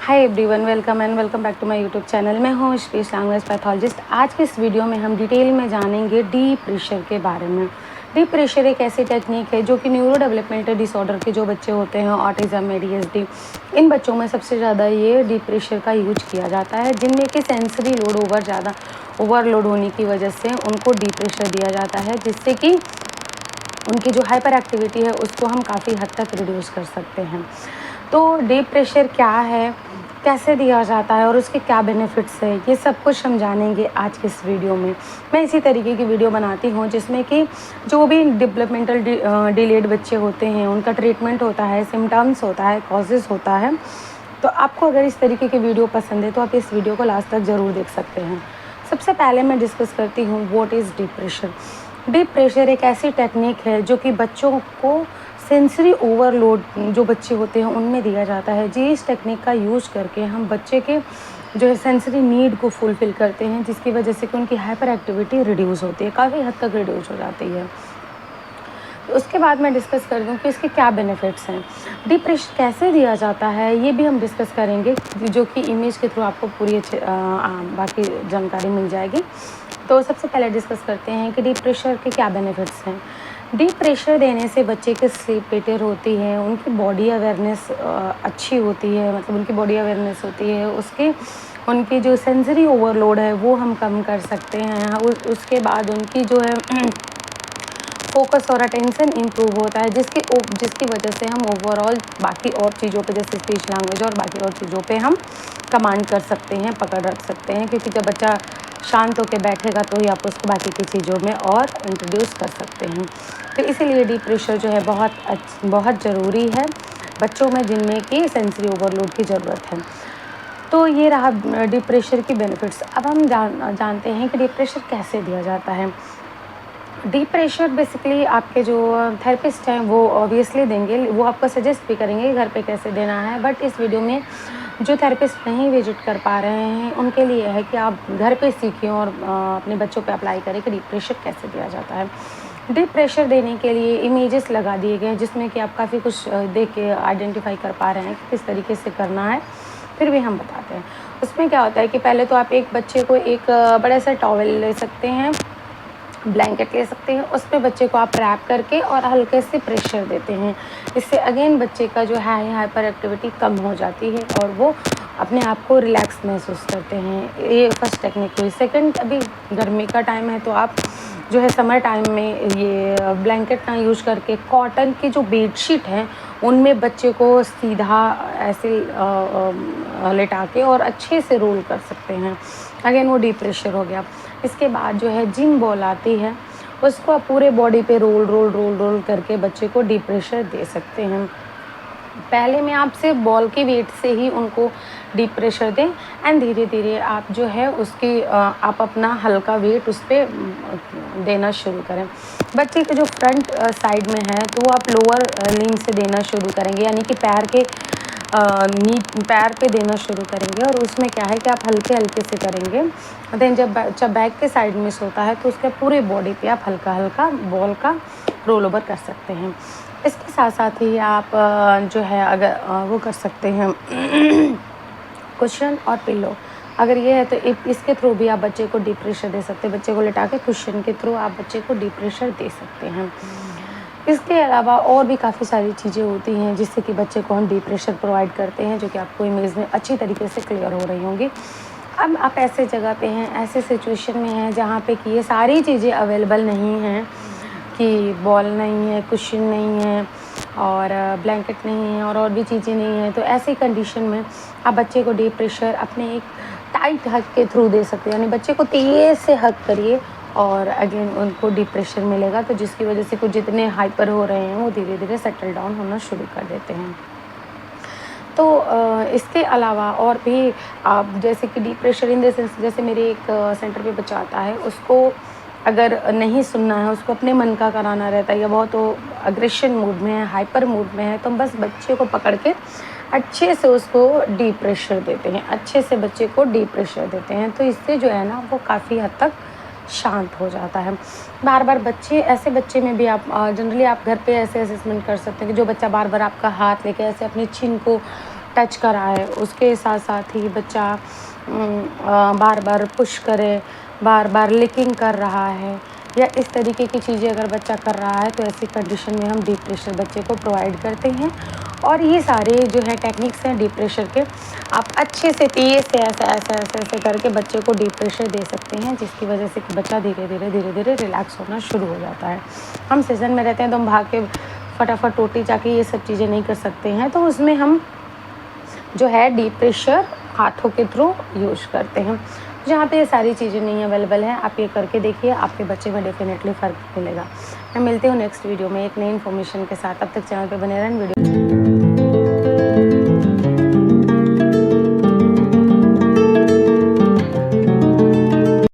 Hi everyone, welcome back to my YouTube channel. मैं हूँ Shrish language pathologist. आज के इस वीडियो में हम डिटेल में जानेंगे डीप प्रेशर के बारे में। डीप प्रेशर एक ऐसी टेक्निक है जो कि न्यूरो डेवलपमेंटल डिसऑर्डर के जो बच्चे होते हैं, ऑटिज्म, एडीएचडी, इन बच्चों में सबसे ज़्यादा ये डीप प्रेशर का यूज किया जाता है, जिनमें कि सेंसरी लोड ओवरलोड होने की वजह से उनको डीप प्रेशर दिया जाता है, जिससे कि उनकी जो हाइपर एक्टिविटी है उसको हम काफ़ी हद तक रिड्यूस कर सकते हैं। तो डीप प्रेशर क्या है, कैसे दिया जाता है और उसके क्या बेनिफिट्स है, ये सब कुछ हम जानेंगे आज के इस वीडियो में। मैं इसी तरीके की वीडियो बनाती हूँ जिसमें कि जो भी डेवलपमेंटल डिलेड बच्चे होते हैं उनका ट्रीटमेंट होता है, सिम्टम्स होता है, कॉजेज़ होता है। तो आपको अगर इस तरीके की वीडियो पसंद है तो आप इस वीडियो को लास्ट तक ज़रूर देख सकते हैं। सबसे पहले मैं डिस्कस करती हूँ what is deep pressure. Deep pressure एक ऐसी टेक्निक है जो कि बच्चों को सेंसरी ओवरलोड जो बच्चे होते हैं उनमें दिया जाता है। जी, इस टेक्निक का यूज़ करके हम बच्चे के जो है सेंसरी नीड को फुलफ़िल करते हैं, जिसकी वजह से कि उनकी हाइपर एक्टिविटी रिड्यूस होती है, काफ़ी हद तक रिड्यूस हो जाती है। तो उसके बाद मैं डिस्कस कर दूँ कि इसके क्या बेनिफिट्स हैं। डीप प्रेशर कैसे दिया जाता है ये भी हम डिस्कस करेंगे, जो कि इमेज के थ्रू आपको पूरी बाकी जानकारी मिल जाएगी। तो सबसे पहले डिस्कस करते हैं कि डीप प्रेशर के क्या बेनिफिट्स हैं। डीप प्रेशर देने से बच्चे की स्लीप बेटर होती है, उनकी बॉडी अवेयरनेस अच्छी होती है, मतलब उनकी बॉडी अवेयरनेस होती है, उनकी जो सेंसरी ओवरलोड है वो हम कम कर सकते हैं। उसके बाद उनकी जो है फोकस और अटेंशन इम्प्रूव होता है, जिसकी वजह से हम ओवरऑल बाकी और चीज़ों पे, जैसे स्पीच लैंग्वेज और बाकी और चीज़ों पे हम कमांड कर सकते हैं, पकड़ रख सकते हैं, क्योंकि जब बच्चा शांत होकर बैठेगा तो ही आप उसको बाकी की चीज़ों में और इंट्रोड्यूस कर सकते हैं। तो इसीलिए डीप प्रेशर जो है बहुत ज़रूरी है बच्चों में जिनमें कि सेंसरी ओवरलोड की ज़रूरत है। तो ये रहा डीप प्रेशर की बेनिफिट्स। अब हम जानते हैं कि डीप प्रेशर कैसे दिया जाता है। डीप प्रेशर बेसिकली आपके जो थेरेपिस्ट हैं वो ऑब्वियसली देंगे, वो आपको सजेस्ट भी करेंगे घर पे कैसे देना है। बट इस वीडियो में जो थेरेपिस्ट नहीं विजिट कर पा रहे हैं उनके लिए है कि आप घर पे सीखें और अपने बच्चों पे अप्लाई करें कि डीप प्रेशर कैसे दिया जाता है। डीप प्रेशर देने के लिए इमेजेस लगा दिए गए हैं, जिसमें कि आप काफ़ी कुछ देख के आइडेंटिफाई कर पा रहे हैं कि किस तरीके से करना है। फिर भी हम बताते हैं। उसमें क्या होता है कि पहले तो आप एक बच्चे को एक बड़ा सा टॉवल ले सकते हैं, ब्लैंकेट ले सकते हैं, उस पे बच्चे को आप रैप करके और हल्के से प्रेशर देते हैं। इससे अगेन बच्चे का जो है हाइपर एक्टिविटी कम हो जाती है और वो अपने आप को रिलैक्स महसूस करते हैं। ये फर्स्ट टेक्निक हुई। सेकंड, अभी गर्मी का टाइम है तो आप जो है समर टाइम में ये ब्लैंकेट ना यूज करके कॉटन की जो बेडशीट हैं उनमें बच्चे को सीधा ऐसे लेटा के और अच्छे से रोल कर सकते हैं। अगेन वो डीप प्रेशर हो गया। इसके बाद जो है जिम बॉल आती है, उसको आप पूरे बॉडी पे रोल करके बच्चे को डीप प्रेशर दे सकते हैं। पहले में आप सिर्फ बॉल के वेट से ही उनको डीप प्रेशर दें एंड धीरे धीरे आप जो है आप अपना हल्का वेट उस पर देना शुरू करें। बच्चे के जो फ्रंट साइड में है तो वो आप लोअर लिंग से देना शुरू करेंगे, यानी कि पैर पे देना शुरू करेंगे। और उसमें क्या है कि आप हल्के हल्के से करेंगे। देन जब बच्चा बैक के साइड में सोता है तो उसके पूरे बॉडी पे आप हल्का हल्का बॉल का रोल ओवर कर सकते हैं। इसके साथ साथ ही आप जो है अगर वो कर सकते हैं कुशन और पिलो। अगर ये है तो इसके थ्रू भी आप बच्चे को डीप प्रेशर दे सकते हैं। बच्चे को लेटा के कुशन के थ्रू आप बच्चे को डीप प्रेशर दे सकते हैं। इसके अलावा और भी काफ़ी सारी चीज़ें होती हैं जिससे कि बच्चे को हम डीप प्रेशर प्रोवाइड करते हैं, जो कि आपको इमेज में अच्छी तरीके से क्लियर हो रही होंगी। अब आप ऐसे जगह पे हैं, ऐसे सिचुएशन में हैं जहाँ पे कि ये सारी चीज़ें अवेलेबल नहीं हैं, कि बॉल नहीं है, कुशन नहीं है और ब्लैंकेट नहीं है और भी चीज़ें नहीं हैं। तो ऐसी कंडीशन में आप बच्चे को डीप प्रेशर अपने एक टाइट हग के थ्रू दे सकते हैं, यानी बच्चे को तेज़ से हग करिए और अगेन उनको डीप प्रेशर मिलेगा, तो जिसकी वजह से कुछ जितने हाइपर हो रहे हैं वो धीरे धीरे सेटल डाउन होना शुरू कर देते हैं। तो इसके अलावा और भी आप जैसे कि deep pressure in the sense, जैसे मेरे एक सेंटर पे बच्चा आता है, उसको अगर नहीं सुनना है, उसको अपने मन का कराना रहता है या बहुत वो अग्रेशन मूड में है, हाइपर मूड में है, तो हम बस बच्चे को पकड़ के अच्छे से उसको डीप प्रेशर देते हैं, अच्छे से बच्चे को डीप प्रेशर देते हैं। तो इससे जो है ना वो काफ़ी हद तक शांत हो जाता है। बार बार ऐसे बच्चे में भी आप जनरली आप घर पे ऐसे असेसमेंट कर सकते हैं कि जो बच्चा बार बार आपका हाथ लेके ऐसे अपनी चिन को टच करा है, उसके साथ साथ ही बच्चा बार बार पुश करे, बार बार लिकिंग कर रहा है या इस तरीके की चीज़ें अगर बच्चा कर रहा है, तो ऐसी कंडीशन में हम डीप प्रेशर बच्चे को प्रोवाइड करते हैं। और ये सारे जो है टेक्निक्स हैं डीप प्रेशर के, आप अच्छे से तेज़ से ऐसे करके बच्चे को डीप प्रेशर दे सकते हैं, जिसकी वजह से कि बच्चा धीरे धीरे रिलैक्स होना शुरू हो जाता है। हम सेशन में रहते हैं तो हम भाग के फटाफट टोटी जाके ये सब चीज़ें नहीं कर सकते हैं, तो उसमें हम जो है डीप प्रेशर हाथों के थ्रू यूज़ करते हैं। जहाँ पे ये सारी चीज़ें नहीं अवेलेबल हैं, आप ये करके देखिए, आपके बच्चे में डेफिनेटली फ़र्क मिलेगा। मैं मिलती हूँ नेक्स्ट वीडियो में एक नई इन्फॉर्मेशन के साथ। अब तक चैनल पे बने रहें। वीडियो